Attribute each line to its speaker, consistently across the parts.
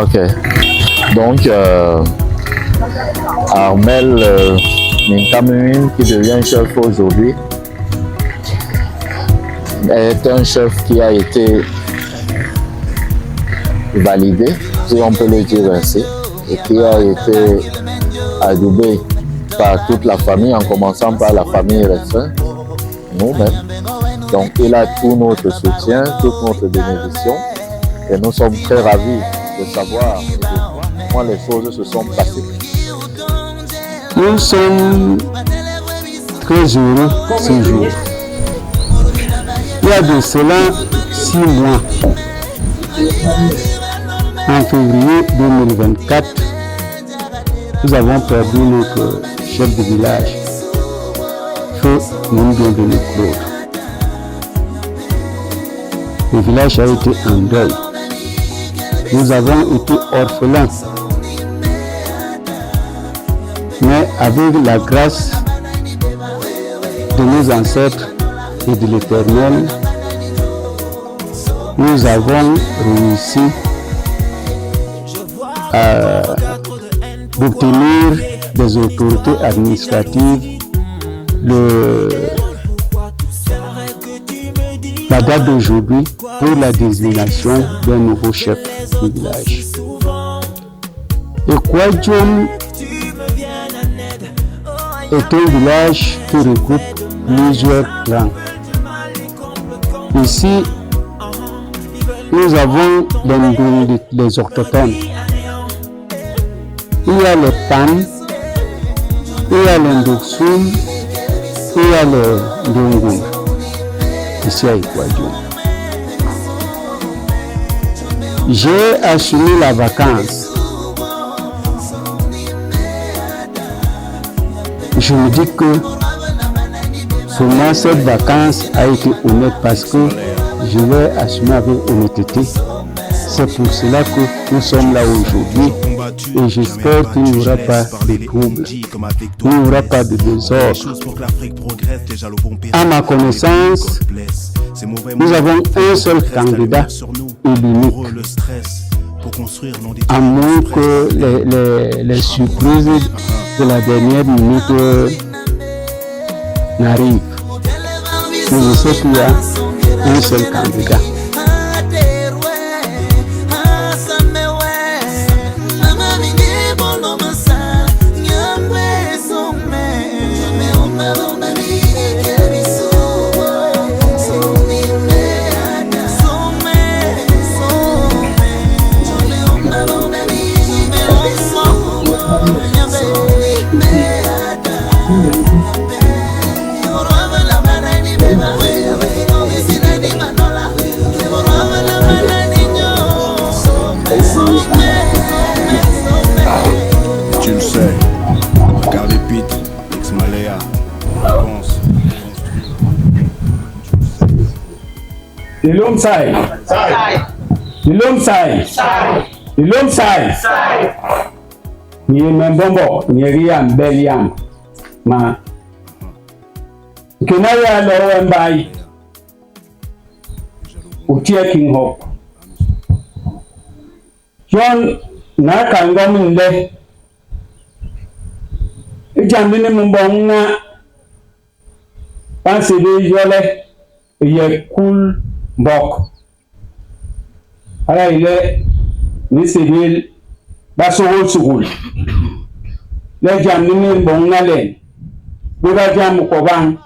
Speaker 1: Ok. Donc, Armel Ninkamuin, qui devient chef aujourd'hui, est un chef qui a été validé, si on peut le dire ainsi, et qui a été adoubé par toute la famille, en commençant par la famille Ressin, nous-mêmes. Donc il a tout notre soutien, toute notre bénédiction, et nous sommes très ravis de savoir et de voir comment les choses se sont passées.
Speaker 2: Nous sommes très heureux ce jour. Il y a de cela 6 mois, en février 2024, nous avons perdu notre chef de village, Feu Mundongene Claude. Le village a été en deuil. Nous avons été orphelins. Mais avec la grâce de nos ancêtres et de l'Éternel, nous avons réussi à obtenir des autorités administratives la date d'aujourd'hui pour la désignation d'un nouveau chef du village. Et Kwadjoum est un village qui regroupe plusieurs clans. Ici, nous avons les autochtones. Il y a les Pan, il y a les Ndoksoum, il y a les Ndongoum, ici à Kwadjoum. J'ai assumé la vacance. Je me dis que seulement cette vacance a été honnête parce que je l'ai assumé avec honnêteté. C'est pour cela que nous sommes là aujourd'hui et j'espère qu'il n'y aura pas de troubles, il n'y aura pas de désordre. À ma connaissance, nous avons un seul candidat et l'unique. À moins que les surprises de la dernière minute n'arrivent. Mais je sais qu'il y a un seul candidat.
Speaker 3: Tu le sais, Carly Pitt, ex-Maléa, pense.
Speaker 2: Ilum Sai. Ilum Sai. Ilum Sai. Ni membombo, ni riam beliam. Ma. Kenaya lo mbai. Utia King Hope. John na kangam nde. Ijamini mbonga. Pansi de yole. Ye cool bok. Ala ile ni civil basogol. Le jamini mbonga le. Buga jam ko bang.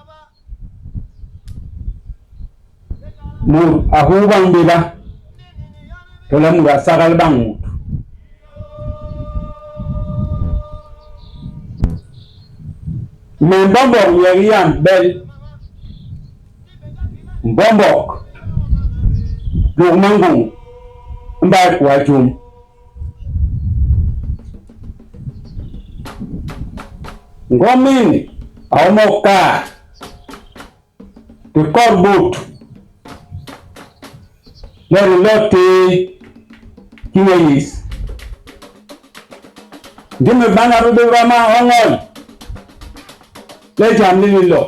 Speaker 2: Mur ahu bang beba. Tola mura sagal bang. Men bombok yeriam bel. Bombok. Lugmangung. Mba Kwadjoum. Ngomin Aomoka. The Corboot. Lerulote Kiwis. Dime bana rude rama ongol. Le jamni lo.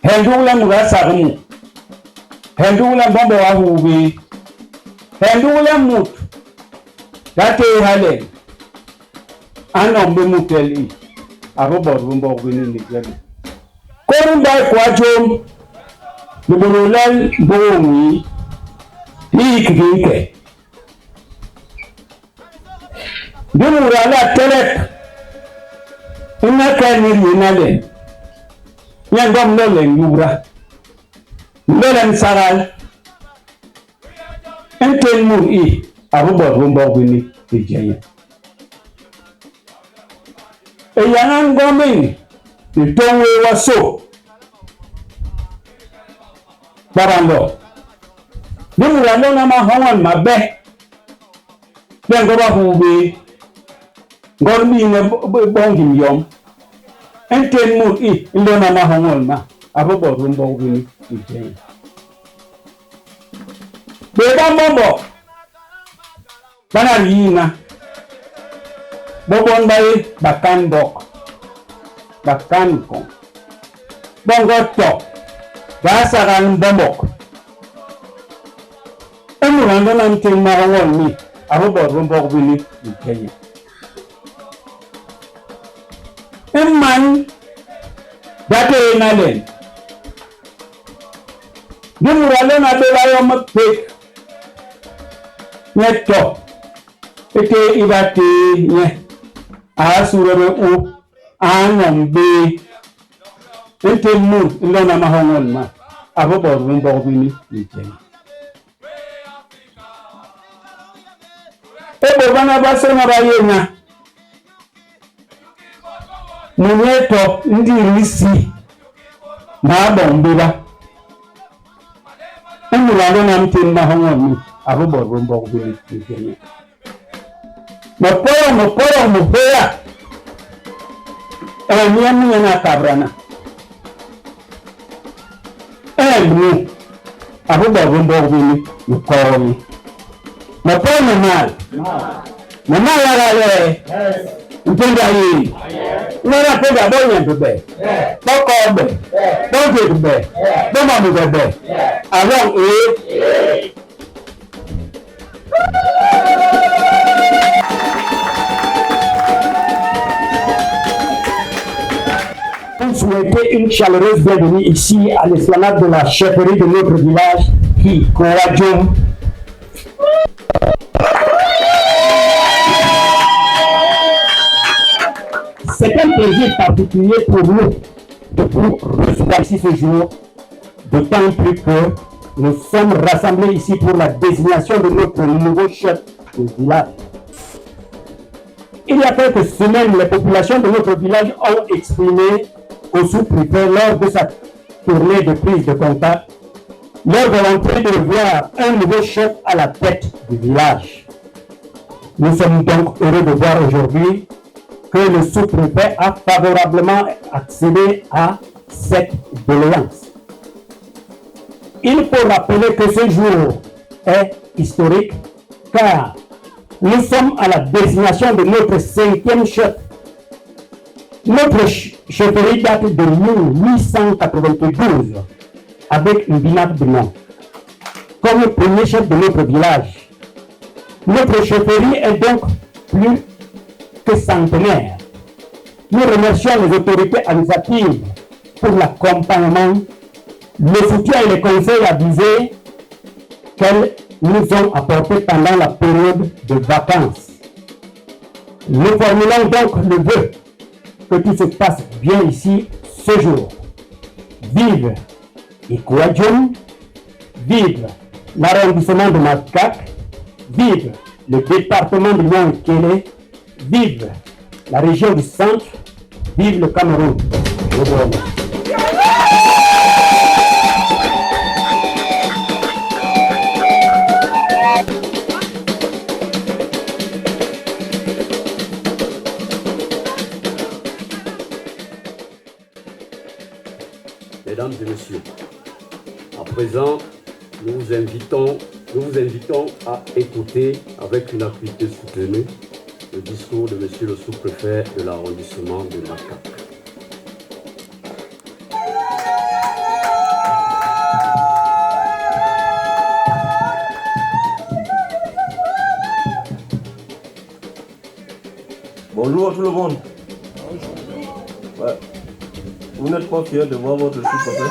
Speaker 2: Hendula muga sarumu. Hendula bombo wa hubi. Pendule mut. Date hale. Anombe muteli. Abo borumbo gwini nigeri. Korumba kwa jom. Nuburulan bongi. Hii kikike. Dumurala telep. Unaka niri Nyangom nolen yura. Nolen saral. Enten mur I. Arubo rumbo gwini tijaya. Eyangan gomin. Nitongwe waso. Barando. Dumuralo na mahongan mabe. Dengoba hubi. Gormi ne bongim yom. Enten mur I. Indona mahongan ma. Arubo rumbo gwini tijaya. Beba mombo. Bana yina. Bobon bayi bakan bok. Bakan kong. Bongo tok. Gasaran bomok. Emurando nantin mahongon mi. Arubo rumbo gwini tijaya. Emman. Date nalen. Dumuralo na bebayo mapek. Neto. Eke ibate nye. Asurebe u. Anombe. Ente mu. Ilona mahongon ma. Arubo rumbo gwini tijaya. Ebo bana base na bayenya. Munyeto ndi risi. Na bombiba. Emulalo na mtin mahongon mi. Arubo rumbo gwini tijaya. Moporo mupea. Miami yana kabrana. Mu. Arubo rumbo gwini mukori. Moporo mal. Mama yale. Mpenda hii. Nara penda bonya bebe. Boko be. Boje bebe. Boma bebe. Along souhaiter une chaleureuse bienvenue ici à l'esplanade de la chefferie de notre village qui Kowadjom. C'est un plaisir particulier pour nous de vous recevoir ici ce jour, d'autant plus que nous sommes rassemblés ici pour la désignation de notre nouveau chef de village. Il y a quelques semaines, les populations de notre village ont exprimé au sous-préfet lors de sa tournée de prise de contact leur volonté de voir un nouveau chef à la tête du village. Nous sommes donc heureux de voir aujourd'hui que le sous-préfet a favorablement accédé à cette doléance. Il faut rappeler que ce jour est historique car nous sommes à la désignation de notre 5e chef. Notre chefferie date de 1892 avec une binaire de nom. Comme le premier chef de notre village, notre chefferie est donc plus que centenaire. Nous remercions les autorités administratives pour l'accompagnement, le soutien et les conseils avisés qu'elles nous ont apportés pendant la période de vacances. Nous formulons donc le vœu que tout se passe bien ici ce jour. Vive Ikowadjom, vive l'arrondissement de Makak, vive le département de Nyankele, vive la région du centre, vive le Cameroun.
Speaker 4: Mesdames et messieurs, à présent, nous vous invitons à écouter avec une acuité soutenue le discours de monsieur le sous-préfet de l'arrondissement de Makak.
Speaker 5: Bonjour à tout le monde. Ouais. Vous n'êtes pas fiers de voir votre sous-préfet?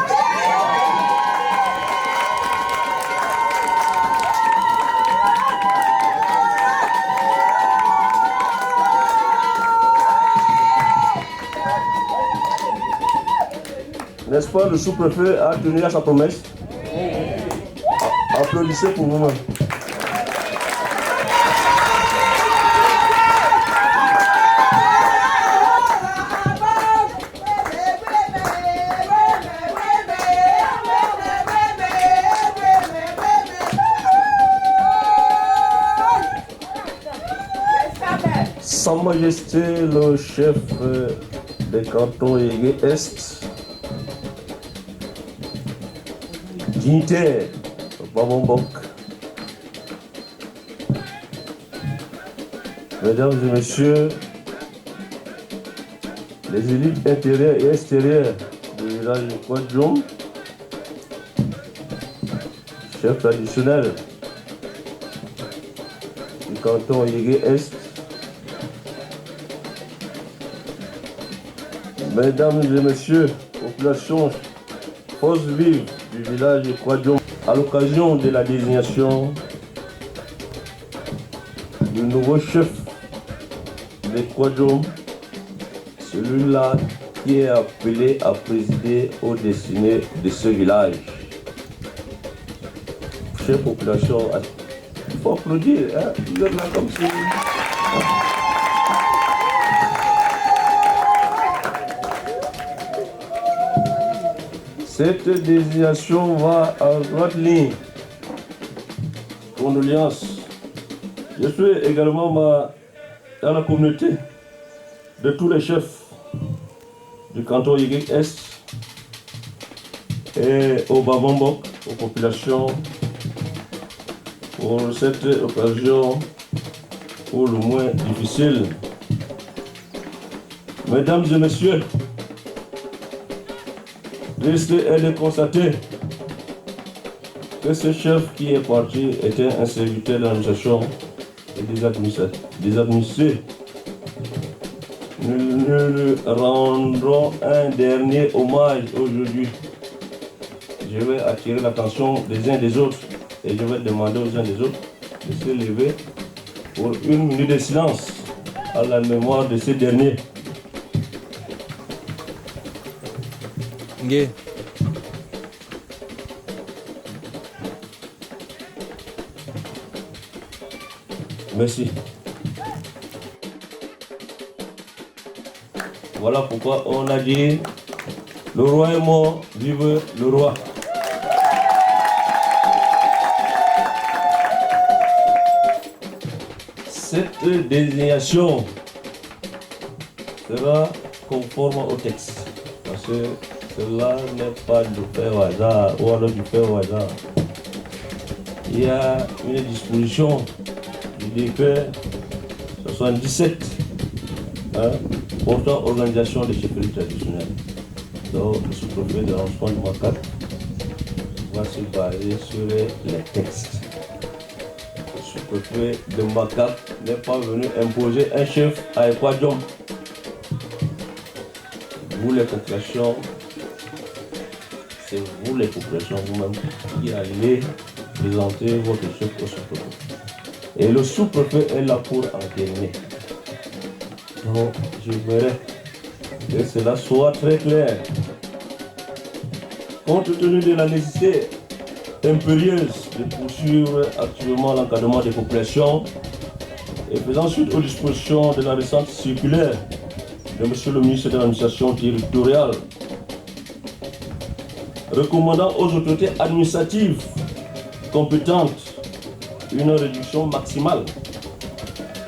Speaker 5: N'est-ce pas, le sous-préfet a tenu à sa promesse? Applaudissez pour vous-même. Sa Majesté le chef des cantons Yégué Est, dignitaire Babambok, mesdames et messieurs, les élites intérieures et extérieures du village de Kwadjom, chef traditionnel du canton Yégué Est, mesdames et messieurs, population force vive du village de Kwadjom, à l'occasion de la désignation du nouveau chef de Kwadjom, celui-là qui est appelé à présider aux destinées de ce village. Chère population, il faut applaudir, hein? Vous êtes là comme si... Cette désignation va en droite ligne. Condoléances. Je suis également dans la communauté de tous les chefs du canton Yégué Est et au Babambok, aux populations, pour cette occasion pour le moins difficile. Mesdames et messieurs, rester est de constater que ce chef qui est parti était un serviteur de l'administration et des administrés. Nous lui rendrons un dernier hommage aujourd'hui. Je vais attirer l'attention des uns des autres et je vais demander aux uns des autres de se lever pour une minute de silence à la mémoire de ces derniers.
Speaker 6: Ngé.
Speaker 5: Merci. Voilà pourquoi on a dit le roi est mort, vive le roi. Cette désignation sera conforme au texte. Parce que cela n'est pas du fait au hasard ou alors du fait au hasard. Il y a une disposition du décret 77 portant organisation des chefferies traditionnelles. Donc le sous-préfet de l'arrondissement du Makak va se baser sur les textes. Le sous-préfet de Makak n'est pas venu imposer un chef à Kwadjom. Vous les populations, c'est vous les populations vous-même qui allez présenter votre chef au sous-préfet. Et le sous-préfet est là pour entériner. Donc, j'aimerais que cela soit très clair. Compte tenu de la nécessité impérieuse de poursuivre actuellement l'encadrement des populations et faisant suite aux dispositions de la récente circulaire de M. le ministre de l'administration territoriale, recommandant aux autorités administratives compétentes une réduction maximale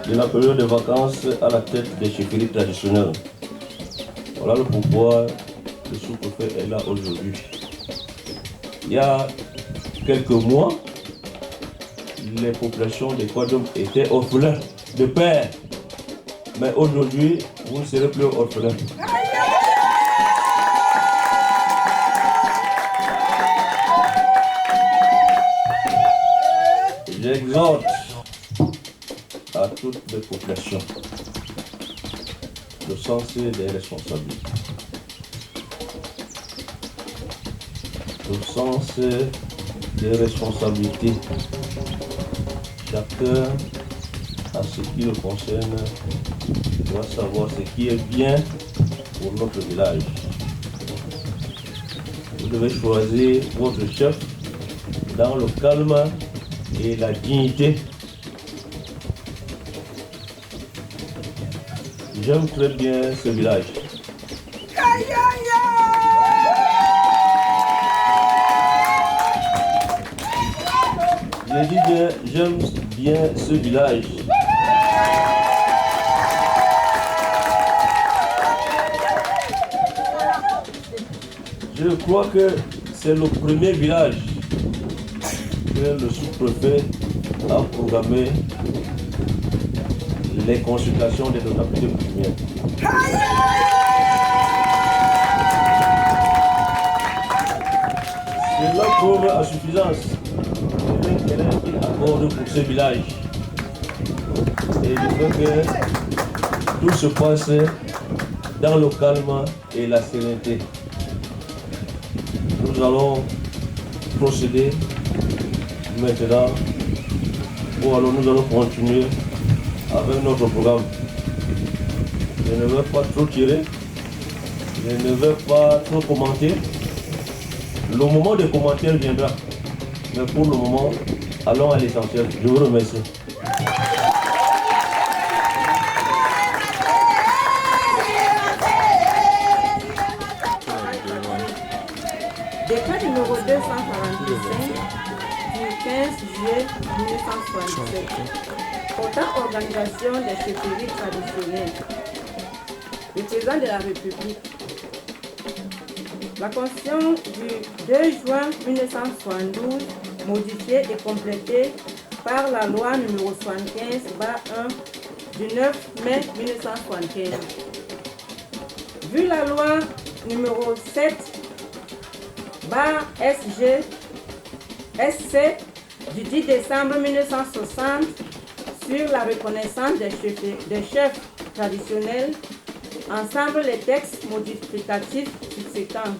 Speaker 5: de la période de vacances à la tête des chefferies traditionnelles. Voilà le pourquoi le sous-préfet est là aujourd'hui. Il y a quelques mois, les populations de Kwadjom étaient orphelins de père. Mais aujourd'hui, vous ne serez plus orphelins. J'exhorte à toutes les populations le sens des responsabilités. Le sens des responsabilités. Chacun, à ce qui le concerne, doit savoir ce qui est bien pour notre village. Vous devez choisir votre chef dans le calme et la dignité. J'aime très bien ce village. Je dis bien, j'aime bien ce village. Je crois que c'est le premier village que le sous-préfet a programmé les consultations des autorités coutumières. Cela prouve à suffisance l'intérêt qu'il accorde pour ce village. Et je crois que tout se passe dans le calme et la sérénité. Nous allons procéder maintenant, ou alors nous allons continuer avec notre programme. Je ne veux pas trop tirer, je ne veux pas trop commenter. Le moment des commentaires viendra, mais pour le moment, allons à l'essentiel. Je vous remercie.
Speaker 6: Décret numéro 245 du 15 juillet 1967 portant organisation des chefferies traditionnelles. Le président de la République. La Constitution du 2 juin 1972, modifiée et complétée par la loi numéro 75/1 du 9 mai 1975. Vu la loi numéro 7/SC du 10 décembre 1960 sur la reconnaissance des chefs traditionnels, ensemble les textes modificatifs subséquents.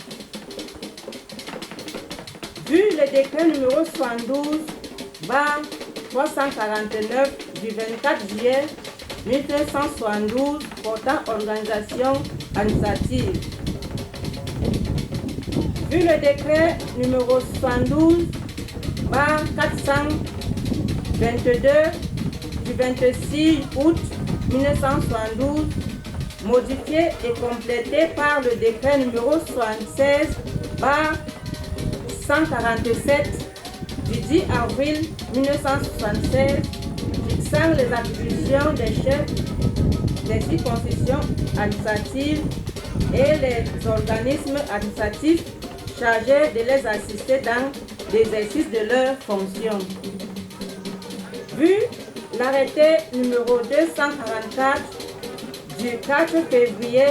Speaker 6: Vu le décret numéro 72/349 du 24 juillet 1972 portant organisation administrative. Vu le décret numéro 72/422 du 26 août 1972, modifié et complété par le décret numéro 76/147 du 10 avril 1976, fixant les attributions des chefs des circonscriptions administratives et les organismes administratifs chargés de les assister dans l'exercice de leurs fonctions. Vu l'arrêté numéro 244 du 4 février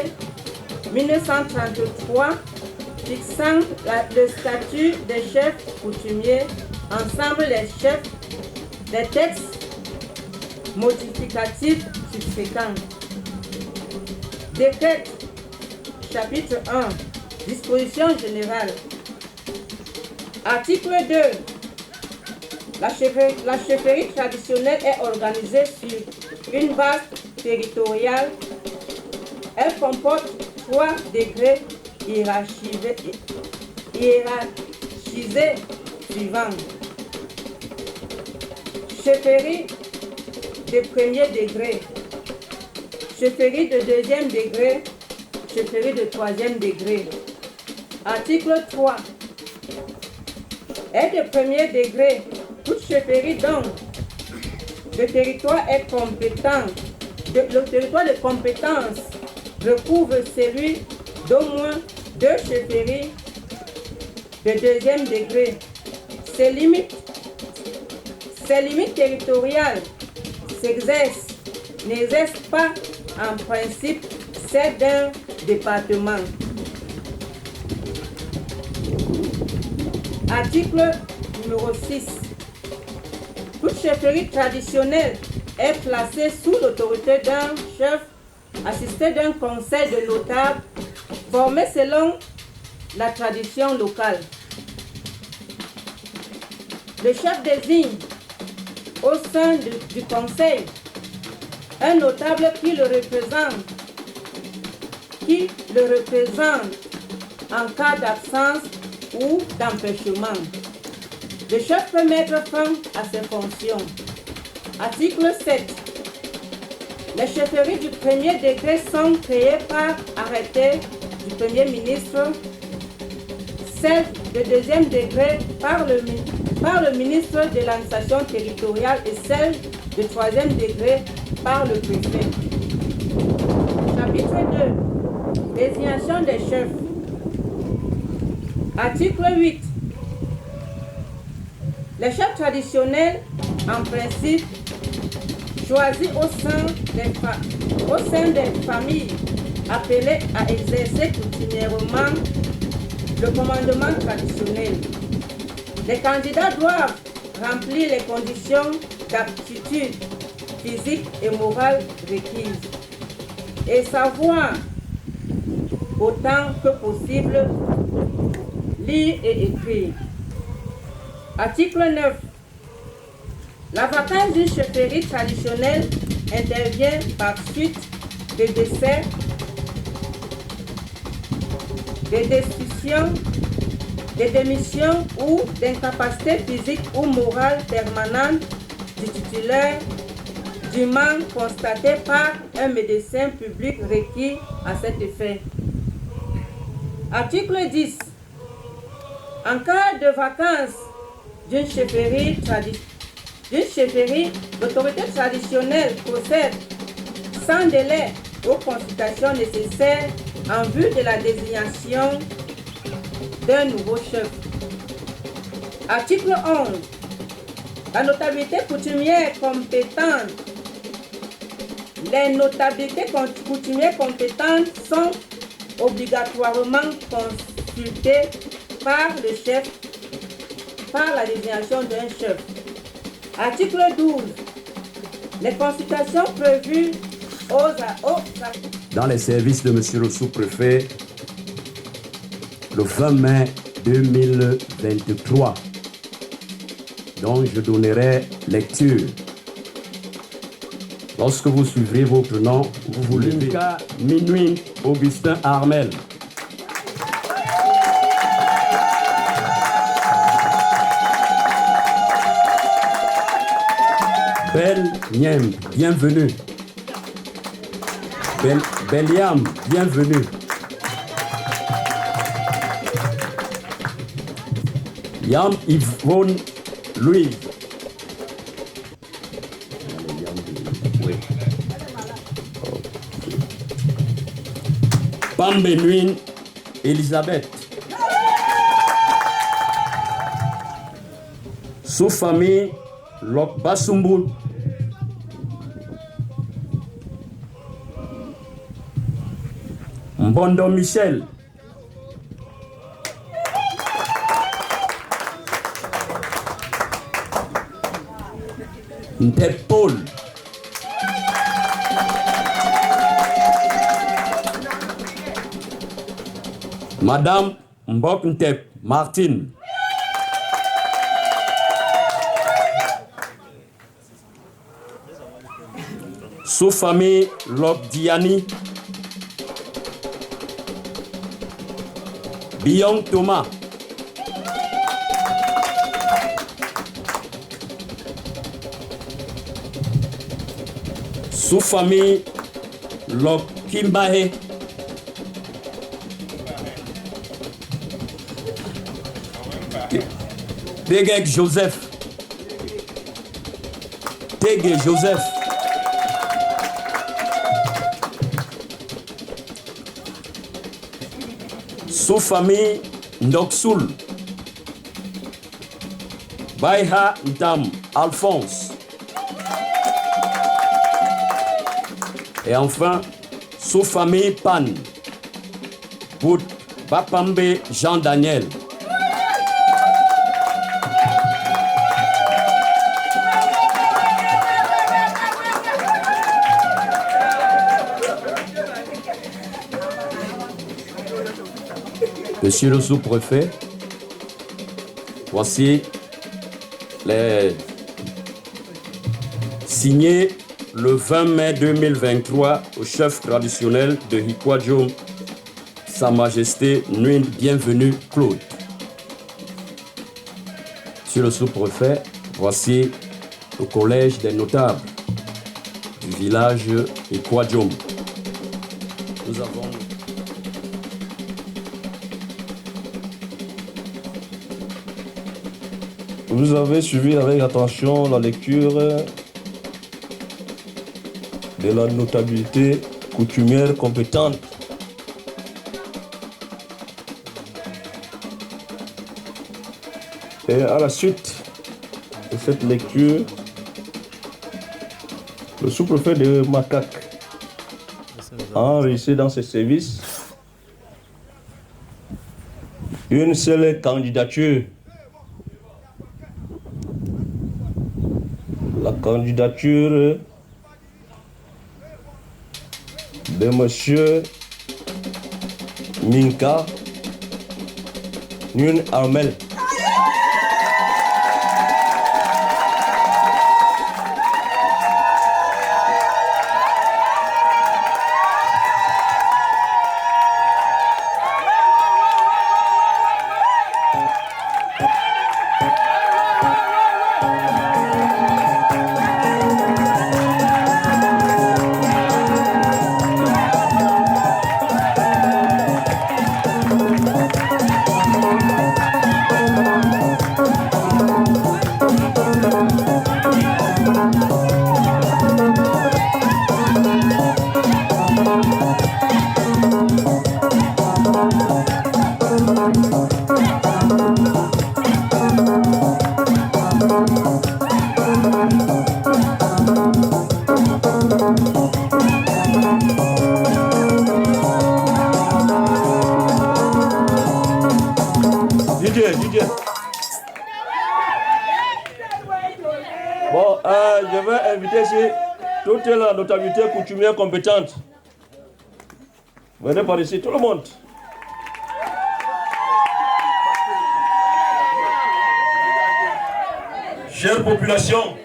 Speaker 6: 1933 fixant le statut des chefs coutumiers, ensemble les chefs des textes modificatifs subséquents. Décret chapitre 1, disposition générale. Article 2. La chefferie traditionnelle est organisée sur une base territoriale. Elle comporte 3 degrés hiérarchisés suivants. Chefferie de premier degré, chefferie de deuxième degré, chefferie de troisième degré. Article 3. Est de premier degré. Toute chefferie dont le territoire est compétent, le territoire de compétence recouvre celui d'au moins 2 chefferies de deuxième degré. Ces limites territoriales n'exercent pas en principe celles d'un département. Article numéro 6. Toute chefferie traditionnelle est placée sous l'autorité d'un chef assisté d'un conseil de notables formé selon la tradition locale. Le chef désigne au sein du conseil un notable qui le représente en cas d'absence ou d'empêchement. Le chef peut mettre fin à ses fonctions. Article 7. Les chefferies du premier degré sont créées par arrêté du Premier ministre, celles de deuxième degré par le ministre de l'administration territoriale et celles de troisième degré par le préfet. Chapitre 2. Désignation des chefs. Article 8. Les chefs traditionnels, en principe, choisis au sein des familles appelées à exercer coutumièrement le commandement traditionnel. Les candidats doivent remplir les conditions d'aptitude physique et morale requises et savoir autant que possible lire et écrire. Article 9. La vacance d'une chefferie traditionnelle intervient par suite de décès, de destitution, de démission ou d'incapacité physique ou morale permanente du titulaire, du manque constaté par un médecin public requis à cet effet. Article 10. En cas de vacance d'une chefferie, l'autorité traditionnelle procède sans délai aux consultations nécessaires en vue de la désignation d'un nouveau chef. Article 11. La notabilité coutumière compétente. Les notabilités coutumières compétentes sont obligatoirement consultées par le chef par la désignation d'un chef. Article 12. Les consultations prévues
Speaker 4: dans les services de Monsieur le sous-préfet le 20 mai 2023, dont je donnerai lecture. Lorsque vous suivrez votre nom, vous vous levez. Minuit Augustin Armel. Bel Niem, bienvenue. Beliam, bienvenue. Yam Yvonne Louis. Pambenuine Elisabeth. Sous-famille Lok Basumboul. Mbondo Michel. Ntep Paul. Madame Mbok Ntep Martine. Sous-famille Lok Diani. Bion Thomas. Sous-famille Lok Kimbahe. Tegek Joseph. Tege Joseph. Sous-famille Ndoksoul. Baiha Ntam Alphonse. Et enfin, sous-famille Pan. Bout Bapambe Jean-Daniel. Monsieur le sous-préfet, voici les signés le 20 mai 2023 au chef traditionnel de Hikwadjom, Sa Majesté Nguyen Bienvenue Claude. Monsieur le sous-préfet, voici le collège des notables du village Hikwadjom. Nous avons
Speaker 5: Vous avez suivi avec attention la lecture de la notabilité coutumière compétente. Et à la suite de cette lecture, le sous-préfet de Makak a enregistré dans ses services une seule candidature. La candidature de Monsieur Minka Nguyen Armel. DJ. Bon, je vais inviter ici toute la notabilité coutumière compétente. Venez par ici, tout le monde. Chère population,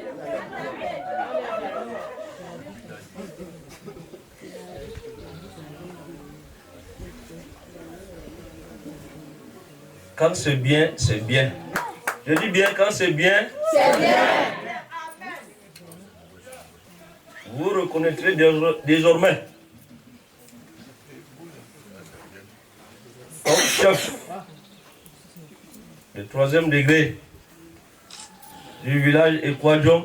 Speaker 5: quand c'est bien, c'est bien. Je dis bien, quand c'est bien, c'est bien. Vous reconnaîtrez désormais comme chef de 3e degré du village Hikwadjom,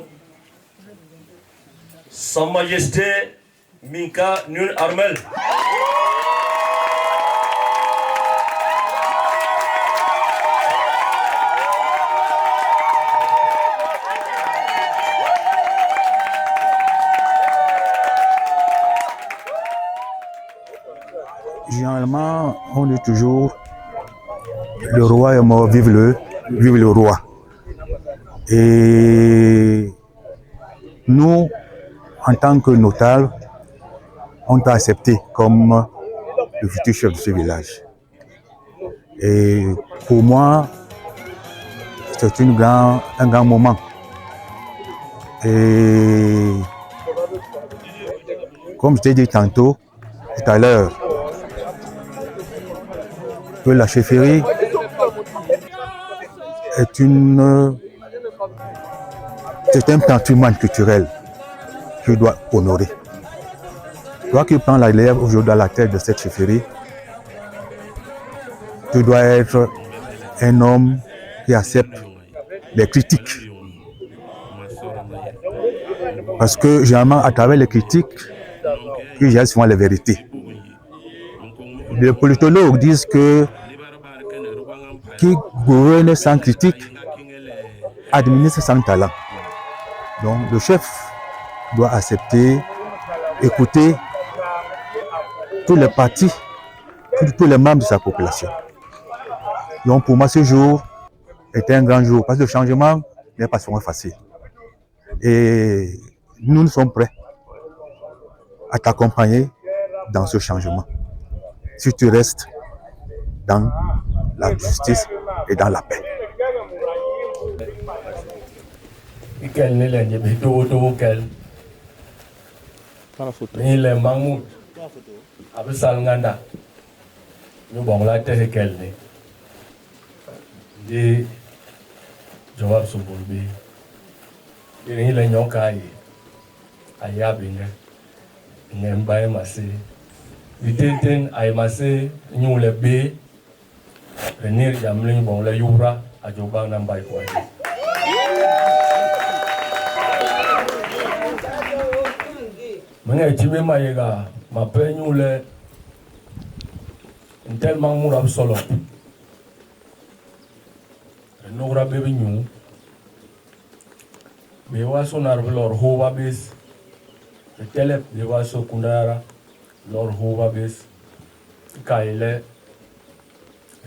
Speaker 5: Sa Majesté Minka Nguyen Armel.
Speaker 7: Généralement, on dit toujours le roi est mort, vive le roi. Et nous, en tant que notables, on t'a accepté comme le futur chef de ce village. Et pour moi, c'est un grand moment. Et comme je t'ai dit tantôt, tout à l'heure, que la chefferie c'est un patrimoine culturel que je dois honorer. Toi qui prends la relève aujourd'hui à la tête de cette chefferie, tu dois être un homme qui accepte les critiques. Parce que généralement, à travers les critiques, il y a souvent les vérités. Les politologues disent que qui gouverne sans critique administre sans talent. Donc le chef doit accepter, écouter tous les partis, tous les membres de sa population. Donc pour moi ce jour était un grand jour parce que le changement n'est pas souvent facile. Et nous sommes prêts à t'accompagner dans ce changement. Si tu restes dans la justice et dans la paix.
Speaker 8: Quel n'est le quel ni le Mahmoud Abisal Nganda nous bon la terre quel ne di Jawab Subulbi ni le nyokai ayabine Nembaye Massé Ditenten ay Massé ñu le B Renir Jamlin bon la Yura a Joba Nambay quoi. Mwenye tibe mayega mapenyu le intel Mahmoud Absolom Nogra bebe nyu bewa sonar lor hova bes telep bewa so kundara lor hova bes kaile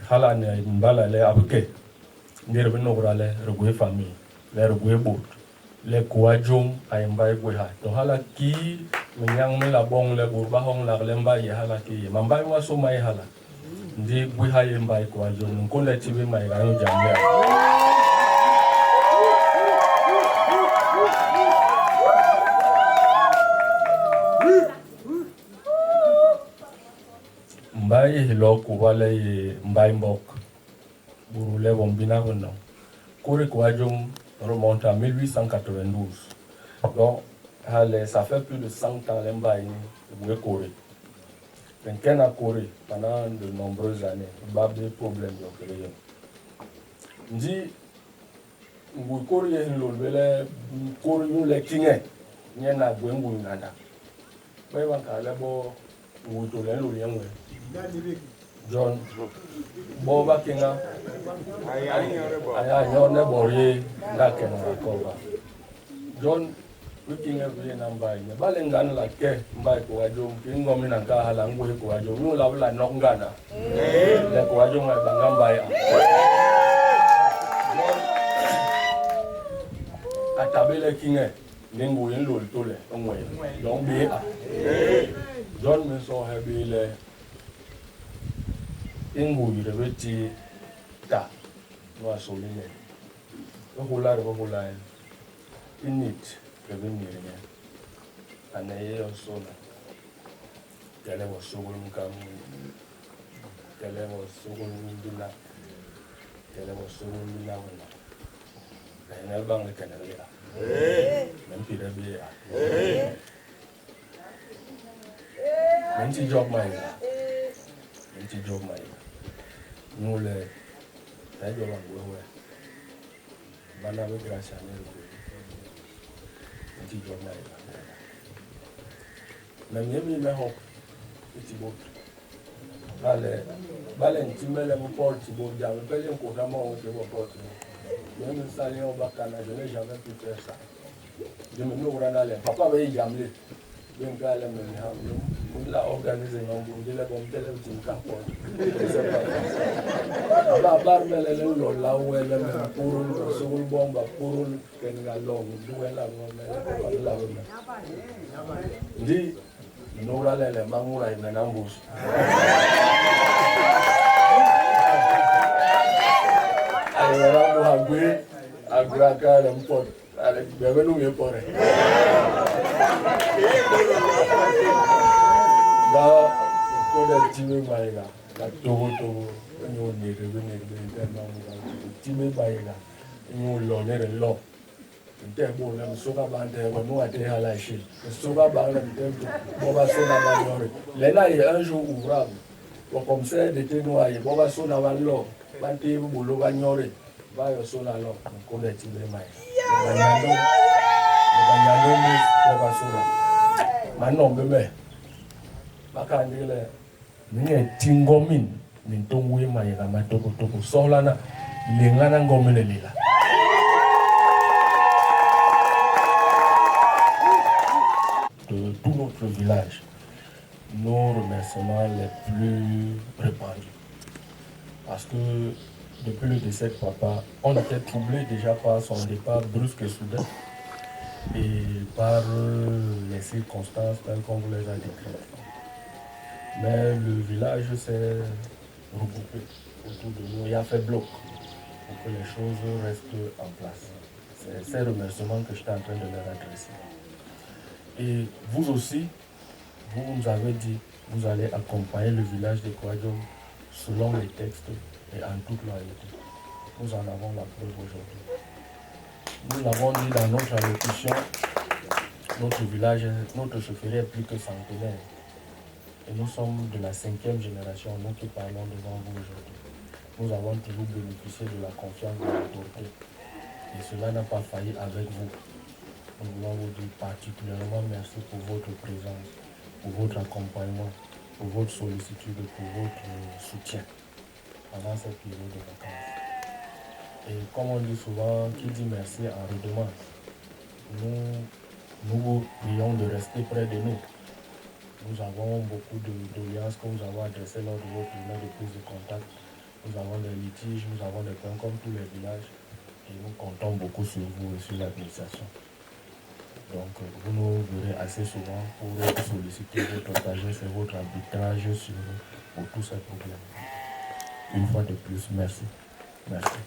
Speaker 8: hala ne mbala le abuke ndere be nogra le rugwe famille le rugwe bot le kuajum ayamba gwe ha to hala ki menyang me la bong le burba hong la lemba ye hala ki mamba wa so mai hala ndi gwe ha yamba kuajum nkonda tibe mai ga yo jambe mbaye hiloko wale ye mbaye mbok burule bombina kono kore kuajum remonte à 1892. Donc, ça fait plus de 100 ans l'Embaï est Corée. Quelqu'un a Corée pendant de nombreuses années. Il y a des problèmes. Je dis, Ngui Corée est le Corée le Kingé. Il y a un peu de Nganda. Mais il y a un peu de Ngui John Boba Kinga aya nyone bori la kenga koba John looking every number ne balengan la ke mbai ko ajo kingo mina ka hala ngwe ko ajo nu la la nongana le ko ajo ngai bangamba ya atabele kinge ningu yin lol tole ngwe donc bi a John me so hebile ingu yirebeti ta no asoline hola init revenir anaye osona kale wasogol mukam kale wasogol ndina kale wasogol ndina wala ina bang le kanale même pire bien menti job mai nous les d'ailleurs ouais bana we grâce à nous petit job même yemi me ho petit bot bale ntimele mo porte bo ja me pele ko ta mo se bo porte même ça les on bakana je n'ai jamais pu faire ça je me nous rana le papa be jamle bien gale me ha on l'a organisé on dit la bonne télé tu me capot la barbe le lo la wele me pour sul bomba pour ken galon duela no me la di no la le mangura ina nambus ayora mo agwe agraka le mpot ale bebe no me pore da ko da tiwe maiga la togo ñu ne revenir de internement tiwe maiga ñu lo ne lo nte bo la soka bande ko no ate hala shi soka bande nte bo ba sona ba yore le na est un jour ouvrable pour comme ça de te noyer bo ba sona ba lo ba te bo lo ba nyore ba yo sona lo ko da tiwe maiga banyado ni bo ba sona manon bebe bakandile ni tingomin min tongwe mayega matoko toko solana lengana ngomele lila de tout notre village nos remerciements les plus répandus parce que depuis le décès de papa on était troublé déjà par son départ brusque et soudain et par les circonstances telles qu'on vous les a décrites. Mais le village s'est regroupé autour de nous et a fait bloc pour que les choses restent en place. C'est ces remerciements que j'étais en train de leur adresser. Et vous aussi, vous nous avez dit, vous allez accompagner le village de Kouadiom selon les textes et en toute loyauté. Nous en avons la preuve aujourd'hui. Nous l'avons dit dans notre allocution, notre village, notre chefferie est plus que centenaire. Et nous sommes de la 5e génération, nous qui parlons devant vous aujourd'hui. Nous avons toujours bénéficié de la confiance de l'autorité. Et cela n'a pas failli avec vous. Nous voulons vous dire particulièrement merci pour votre présence, pour votre accompagnement, pour votre sollicitude et pour votre soutien pendant cette période de vacances. Et comme on dit souvent, qui dit merci en redemande. Nous vous prions de rester près de nous. Nous avons beaucoup de doléances que nous avons adressées lors de votre journée de prise de contact. Nous avons des litiges, nous avons des points comme tous les villages. Et nous comptons beaucoup sur vous et sur l'administration. Donc vous nous verrez assez souvent pour solliciter votre sagesse et votre arbitrage pour tous ces problèmes. Une fois de plus, merci. Merci.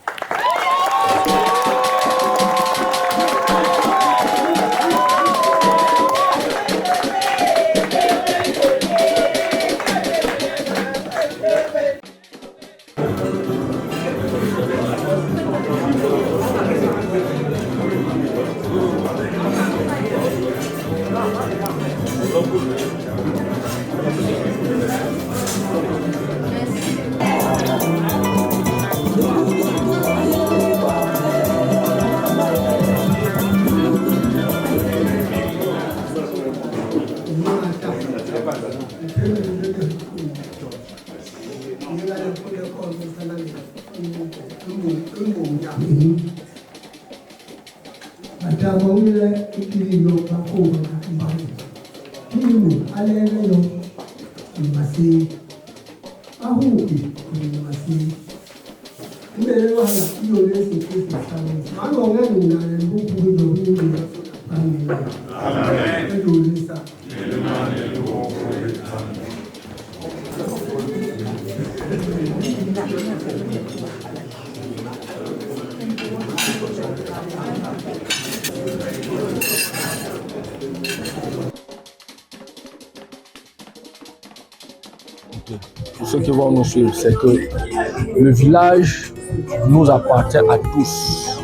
Speaker 9: Pour ceux qui vont nous suivre, c'est que le village nous appartient à tous.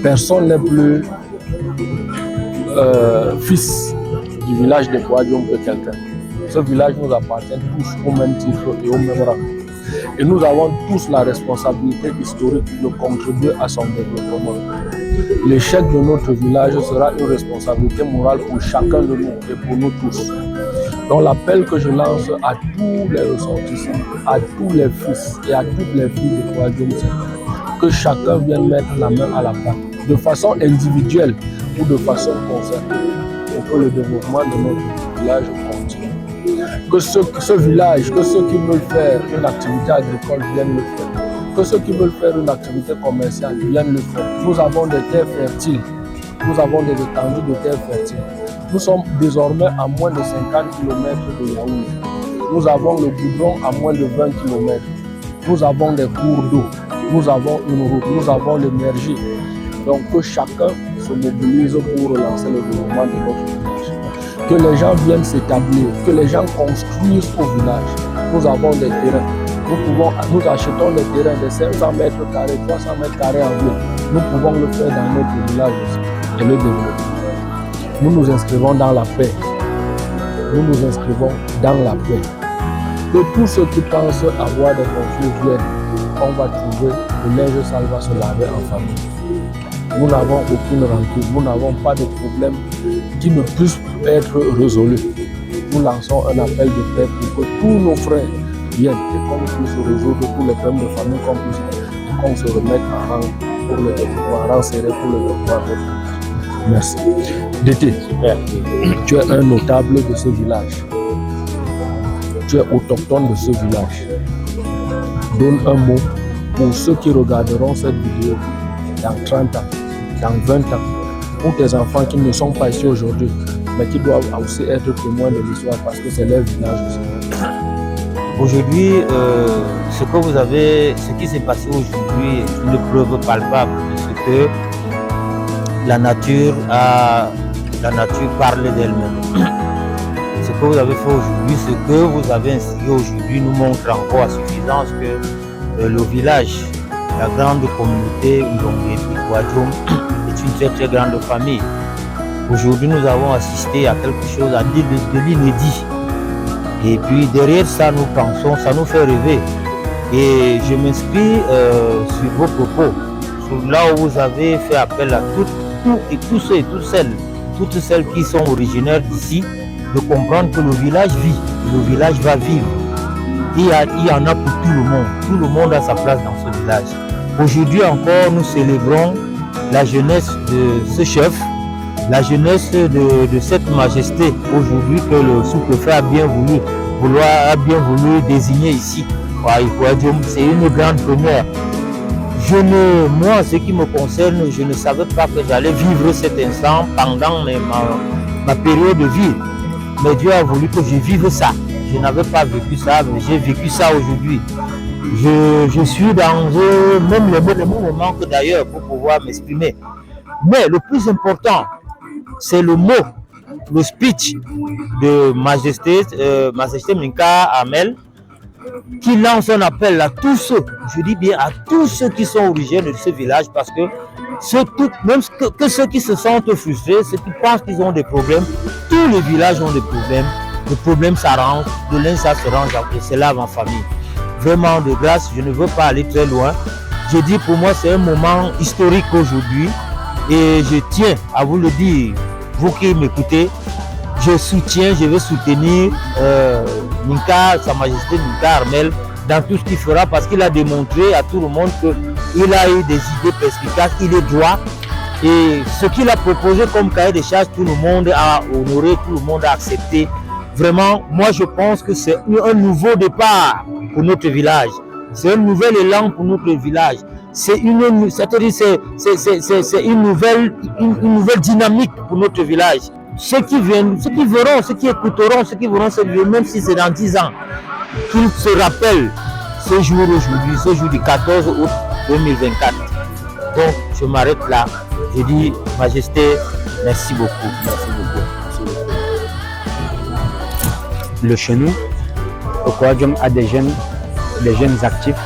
Speaker 9: Personne n'est plus fils du village de Kouadiom que quelqu'un. Ce village nous appartient tous au même titre et au même rang. Et nous avons tous la responsabilité historique de contribuer à son développement. L'échec de notre village sera une responsabilité morale pour chacun de nous et pour nous tous. Donc l'appel que je lance à tous les ressortissants, à tous les fils et à toutes les filles de Kouadiom, c'est que chacun vienne mettre la main à la pâte, de façon individuelle ou de façon concertée, pour que le développement de notre village continue. Que ce village, que ceux qui veulent faire une activité agricole viennent le faire. Que ceux qui veulent faire une activité commerciale viennent le faire. Nous avons des terres fertiles, nous avons des étendues de terres fertiles. Nous sommes désormais à moins de 50 km de Yaoundé. Nous avons le goudron à moins de 20 km. Nous avons des cours d'eau, nous avons une route, nous avons l'énergie. Donc que chacun se mobilise pour relancer le développement de notre village. Que les gens viennent s'établir, que les gens construisent au village. Nous avons des terrains. Nous achetons des terrains de 500 mètres carrés, 300 mètres carrés en ville. Nous pouvons le faire dans notre village aussi et le développer. Nous nous inscrivons dans la paix. Nous nous inscrivons dans la paix. Que tous ceux qui pensent avoir des conflits viennent. On va trouver le linge sale va se laver en famille. Nous n'avons aucune rancune, nous n'avons pas de problème qui ne puisse être résolu. Nous lançons un appel de paix pour que tous nos frères viennent et qu'on puisse résoudre tous les problèmes de famille, qu'on se remette en rang pour le développement, en rang serré pour le développement de notre village. Merci. Dété, tu es un notable de ce village. Tu es autochtone de ce village. Donne un mot pour ceux qui regarderont cette vidéo dans 30 ans, dans 20 ans, pour tes enfants qui ne sont pas ici aujourd'hui, mais qui doivent aussi être témoins de l'histoire parce que c'est leur village aussi.
Speaker 10: Aujourd'hui, ce qui s'est passé aujourd'hui est une preuve palpable de ce que la nature parle d'elle-même. Ce que vous avez fait aujourd'hui, ce que vous avez instigé aujourd'hui nous montre encore à suffisance que le village, la grande communauté Ouadjoum est une très très grande famille. Aujourd'hui, nous avons assisté à quelque chose de l'inédit. Et puis derrière ça, nous pensons, ça nous fait rêver. Et je m'inscris sur vos propos, sur là où vous avez fait appel à tous ceux et toutes celles qui sont originaires d'ici, de comprendre que le village vit, le village va vivre. Il y en a pour tout le monde a sa place dans ce village. Aujourd'hui encore, nous célébrons la jeunesse de ce chef, la jeunesse de cette majesté aujourd'hui que le sous-préfet a bien voulu désigner ici. C'est une grande première. Moi, en ce qui me concerne, je ne savais pas que j'allais vivre cet instant pendant ma période de vie. Mais Dieu a voulu que je vive ça. Je n'avais pas vécu ça, mais j'ai vécu ça aujourd'hui. Je suis dans même le même moment que d'ailleurs pour pouvoir m'exprimer. Mais le plus important, c'est le mot, le speech de Majesté Minka Amel, qui lance un appel à tous ceux, je dis bien à tous ceux qui sont originaires de ce village, parce que même ceux qui se sentent frustrés, ceux qui pensent qu'ils ont des problèmes, tous les villages ont des problèmes. Le problème s'arrange, de l'un ça se range et c'est là en famille. Vraiment de grâce, je ne veux pas aller très loin. Je dis pour moi c'est un moment historique aujourd'hui et je tiens à vous le dire, vous qui m'écoutez, je vais soutenir Sa Majesté Minka Armel dans tout ce qu'il fera parce qu'il a démontré à tout le monde qu'il a eu des idées perspicaces, il est droit. Et ce qu'il a proposé comme cahier de charges, tout le monde a honoré, tout le monde a accepté. Vraiment, moi je pense que c'est un nouveau départ pour notre village. C'est un nouvel élan pour notre village. C'est une nouvelle dynamique pour notre village. Ceux qui verront, ceux qui écouteront, ceux qui verront cette vidéo, même si c'est dans 10 ans, qu'ils se rappellent ce jour aujourd'hui, ce jour du 14 août 2024. Donc, je m'arrête là. Je dis, Majesté, merci beaucoup. Merci beaucoup.
Speaker 2: Le chenou, le Kouadjoum a des jeunes actifs.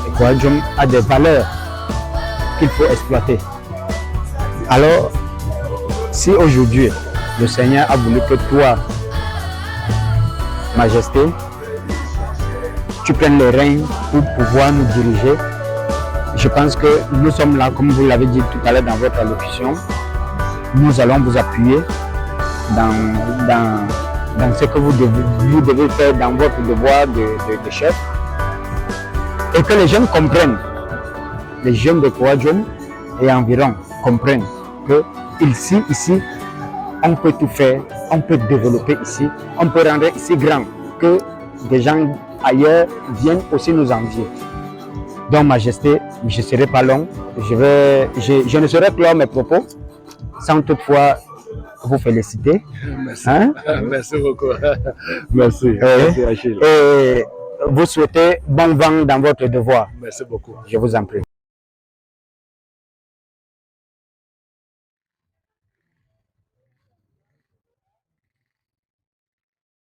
Speaker 2: Le Kouadjoum a des valeurs qu'il faut exploiter. Alors, si aujourd'hui, le Seigneur a voulu que toi, Majesté, tu prennes le règne pour pouvoir nous diriger, je pense que nous sommes là, comme vous l'avez dit tout à l'heure dans votre allocution, nous allons vous appuyer dans ce que vous devez faire dans votre devoir de chef, et que les jeunes comprennent, les jeunes de Kouadjoum et environ comprennent que ici, on peut tout faire, on peut développer ici, on peut rendre ici grand, que des gens ailleurs viennent aussi nous envier. Donc, Majesté, je ne serai pas long, je ne saurais clore mes propos sans toutefois vous féliciter.
Speaker 9: Merci,
Speaker 2: hein?
Speaker 9: Merci beaucoup. Merci.
Speaker 2: Et vous souhaitez bon vent dans votre devoir.
Speaker 9: Merci beaucoup.
Speaker 2: Je vous en prie.